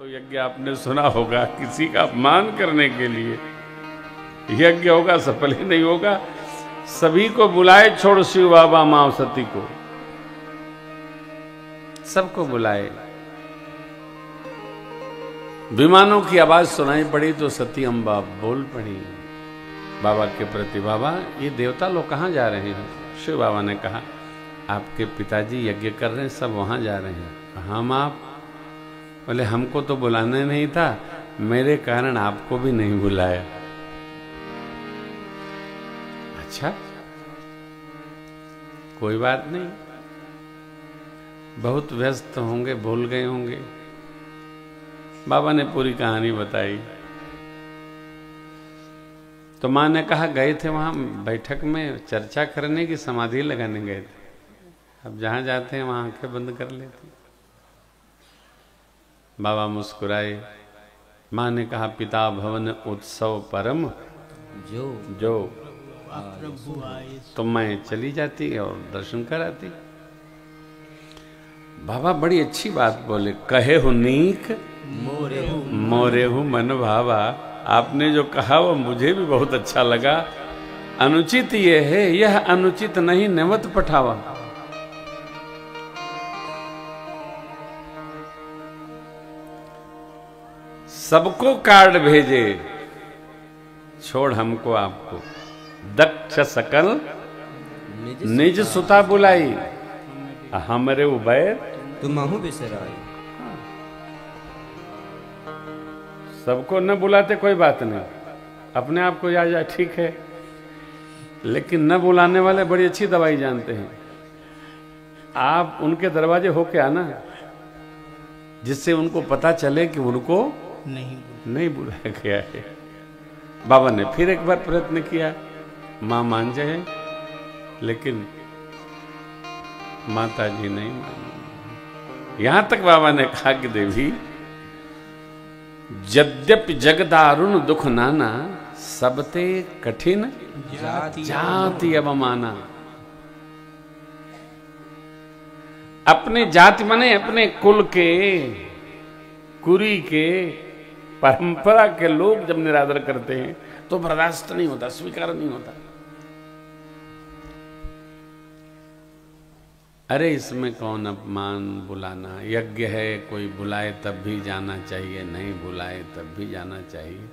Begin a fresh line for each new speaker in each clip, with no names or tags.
तो यज्ञ आपने सुना होगा, किसी का अपमान करने के लिए यज्ञ होगा, सफल ही नहीं होगा। सभी को बुलाए, छोड़ शिव बाबा मां सती को, सबको बुलाए। विमानों की आवाज सुनाई पड़ी तो सती अम्बा बोल पड़ी बाबा के प्रति, बाबा ये देवता लोग कहाँ जा रहे हैं? शिव बाबा ने कहा, आपके पिताजी यज्ञ कर रहे हैं, सब वहां जा रहे हैं। हम आप? बोले हमको तो बुलाने नहीं था, मेरे कारण आपको भी नहीं बुलाया। अच्छा, कोई बात नहीं, बहुत व्यस्त होंगे, भूल गए होंगे। बाबा ने पूरी कहानी बताई। तो मां ने कहा, गए थे वहां बैठक में चर्चा करने की, समाधि लगाने गए थे। अब जहां जाते हैं वहां आंखें बंद कर लेते। बाबा मुस्कुराए। मां ने कहा, पिता भवन उत्सव परम जो तो मैं चली जाती और दर्शन कराती। बाबा बड़ी अच्छी बात बोले, कहे हो नीक मोरे हूँ मन भावा। आपने जो कहा वो मुझे भी बहुत अच्छा लगा। अनुचित ये है, यह अनुचित नहीं नेवत पठावा। सबको कार्ड भेजे, छोड़ हमको आपको। दक्ष सकल निज सुता बुलाई, हमरे उबैर
तुमहु बिसराई।
सबको न बुलाते कोई बात नहीं, अपने आप को याद जाए ठीक है, लेकिन न बुलाने वाले बड़ी अच्छी दवाई जानते हैं। आप उनके दरवाजे होके आना, जिससे उनको पता चले कि उनको नहीं बुलाया गया है। बाबा ने फिर एक बार प्रयत्न किया, मां मान जाए, लेकिन माता जी नहीं मानी। यहां तक बाबा ने कहा कि देवी, यद्यपि जगदारुण दुख नाना, सबते कठिन जाति अवमाना। अपने जाति माने अपने कुल के, कुरी के, परंपरा के लोग जब निरादर करते हैं तो बर्दाश्त नहीं होता, स्वीकार नहीं होता। अरे इसमें कौन अपमान, बुलाना यज्ञ है, कोई बुलाए तब भी जाना चाहिए, नहीं बुलाए तब भी जाना चाहिए।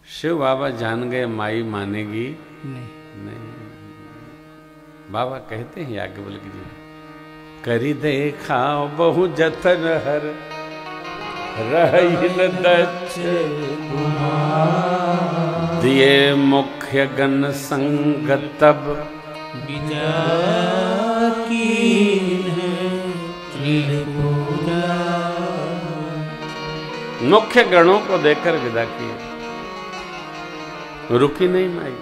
शिव बाबा जान गए माई मानेगी नहीं। बाबा कहते हैं याज्ञवल्क्य जी, करी देखा बहु जतन हर, रहिन दक्ष दिए मुख्य गण संग तब, मुख्य गणों को देकर विदा किए, रुकी नहीं माई।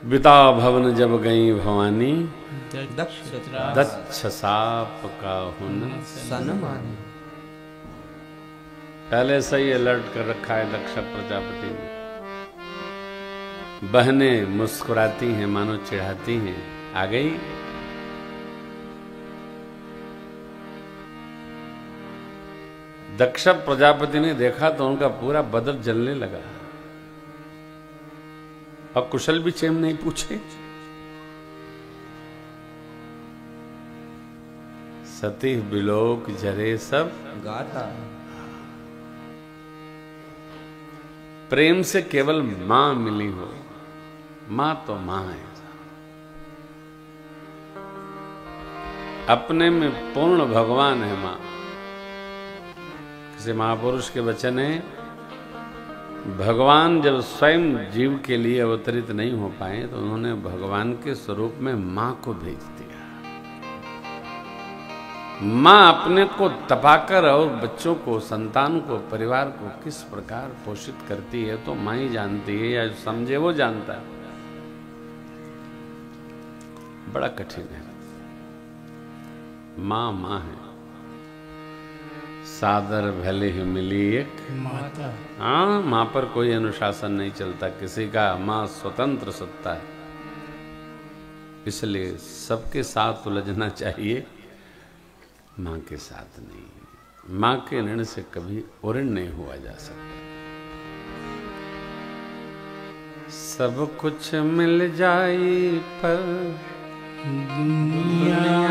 बिता भवन जब गई भवानी, दक्ष साप का हुन
सनमानी।
पहले से ही अलर्ट कर रखा है दक्ष प्रजापति ने। बहनें मुस्कुराती हैं, मानो चिढ़ाती हैं, आ गई। दक्ष प्रजापति ने देखा तो उनका पूरा बदन जलने लगा और कुशल भी क्षेम नहीं पूछे। सती बिलोक जरे सब
गाता।
प्रेम से केवल मां मिली हो, मां तो मां है। अपने में पूर्ण भगवान है मां। किसी महापुरुष के वचन है, भगवान जब स्वयं जीव के लिए अवतरित नहीं हो पाए तो उन्होंने भगवान के स्वरूप में मां को भेज दिया। मां अपने को तपाकर और बच्चों को, संतान को, परिवार को किस प्रकार पोषित करती है तो मां ही जानती है, या समझे वो जानता है। बड़ा कठिन है। मां मां है। सादर भले ही मिली एक माता। हाँ, मां पर कोई अनुशासन नहीं चलता किसी का। मां स्वतंत्र सत्ता है। इसलिए सबके साथ उलझना चाहिए, मां के साथ नहीं। मां के ऋण से कभी ऋण नहीं हुआ जा सकता। सब कुछ मिल जाए पर दुनिया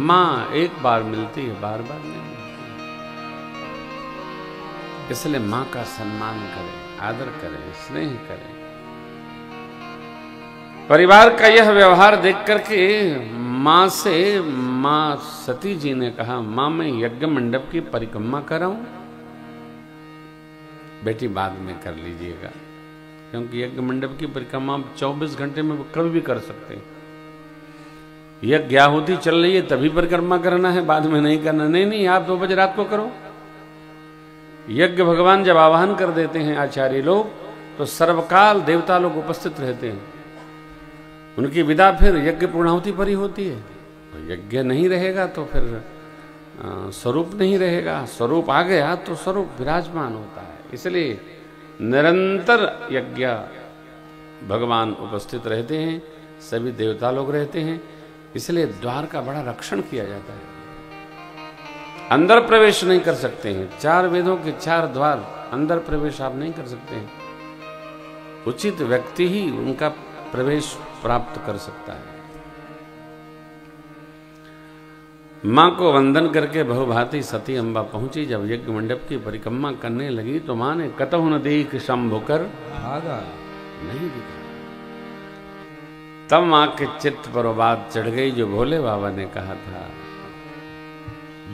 मां एक बार मिलती है, बार बार नहीं मिलती। इसलिए मां का सम्मान करें, आदर करें, स्नेह करें। परिवार का यह व्यवहार देख करके मां सती जी ने कहा, मां मैं यज्ञ मंडप की परिक्रमा कराऊं? बेटी बाद में कर लीजिएगा, क्योंकि यज्ञ मंडप की परिक्रमा 24 घंटे में कभी भी कर सकते हैं। यज्ञ आहुति चल रही है तभी परिक्रमा करना है, बाद में नहीं करना। नहीं, आप 2 बजे रात को करो। यज्ञ भगवान जब आवाहन कर देते हैं आचार्य लोग, तो सर्वकाल देवता लोग उपस्थित रहते हैं। उनकी विदा फिर यज्ञ पूर्णाहुति पर ही होती है। यज्ञ नहीं रहेगा तो फिर स्वरूप नहीं रहेगा। स्वरूप आ गया तो स्वरूप विराजमान होता है। इसलिए निरंतर यज्ञ भगवान उपस्थित रहते हैं, सभी देवता लोग रहते हैं। इसलिए द्वार का बड़ा रक्षण किया जाता है। अंदर प्रवेश नहीं कर सकते हैं। 4 वेदों के 4 द्वार, अंदर प्रवेश आप नहीं कर सकते हैं। उचित व्यक्ति ही उनका प्रवेश प्राप्त कर सकता है। मां को वंदन करके बहुभांति सती अम्बा पहुंची। जब यज्ञ मंडप की परिक्रमा करने लगी तो मां ने कतहु न देख शंभु कर
भागा,
नहीं दिखा। तब मां के चित्त पर बात चढ़ गई जो भोले बाबा ने कहा था।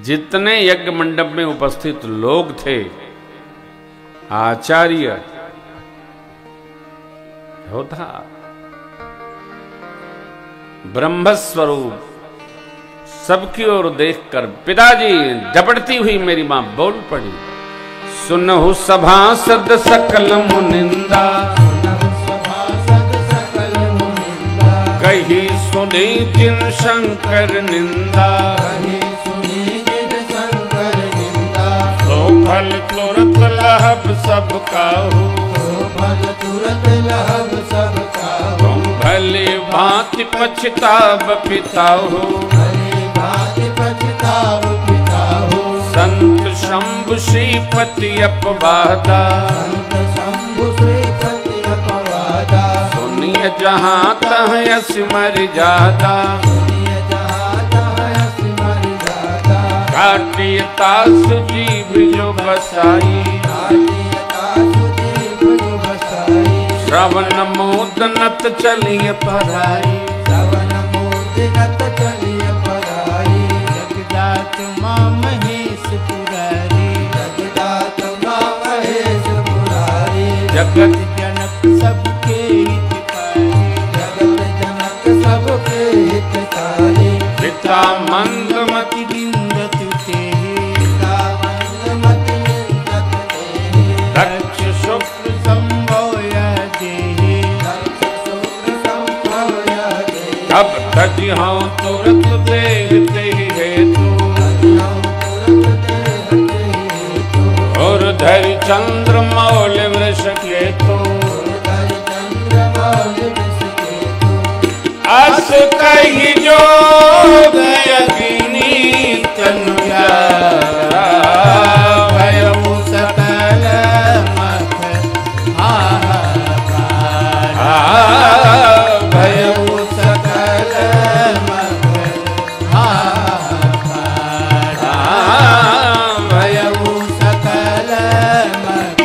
जितने यज्ञ मंडप में उपस्थित लोग थे, आचार्य होता ब्रह्मस्वरूप, सबकी ओर देखकर पिताजी झपटती हुई मेरी मां बोल पड़ी, सुनहु सभासद सकल मुनिंदा, कही सुने जिन शंकर निंदा, तो फल तुरत लहब सब काहू, तुम भले भांति पछताब पिताहु, संत शंभु श्रीपति अपवादा, सुनिय जहां तह यस मर्यादा, काटिय तास जीव जो बसाई, श्रवण मोदनत चलिय पराई,
जगदात मां महेश पुरारी,
जगत
जनक सबके हितकारी,
पिता मंदमति
बिंदतु
दक्ष शुक्र
संभोय देहि,
तब तजिहाँ तुरत देखते हेतु, और धरि चंद्र मौल वृष केतु, अस कही जो गयगिनी तनुजा,
भयउ सकल मख
भयउ
सकल मख भयउ सकल मख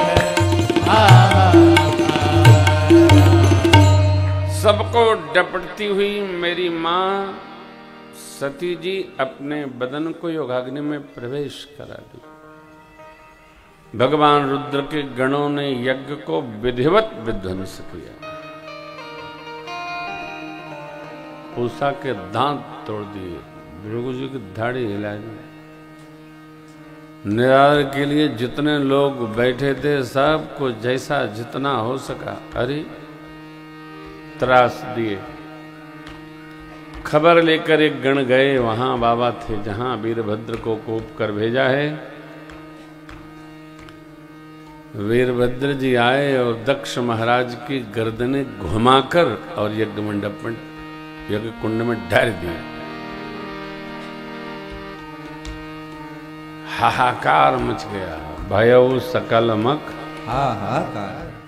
सबको डपटती हुई मेरी मां सती जी अपने बदन को योगाग्नि में प्रवेश करा दी। भगवान रुद्र के गणों ने यज्ञ को विधिवत विध्वंस किया। पूषा के दांत तोड़ दिए, भृगु जी की दाढ़ी हिला दी। निरार के लिए जितने लोग बैठे थे सबको जैसा जितना हो सका अरे त्रास दिए। खबर लेकर एक गण गए, वहां बाबा थे जहां वीरभद्र को कोप कर भेजा है। वीरभद्र जी आए और दक्ष महाराज की गर्दनें घुमाकर और यज्ञ मंडप में, यज्ञ कुंड में डाल दिया। हाहाकार मच गया, भयउ सकल मख
हाहाकार।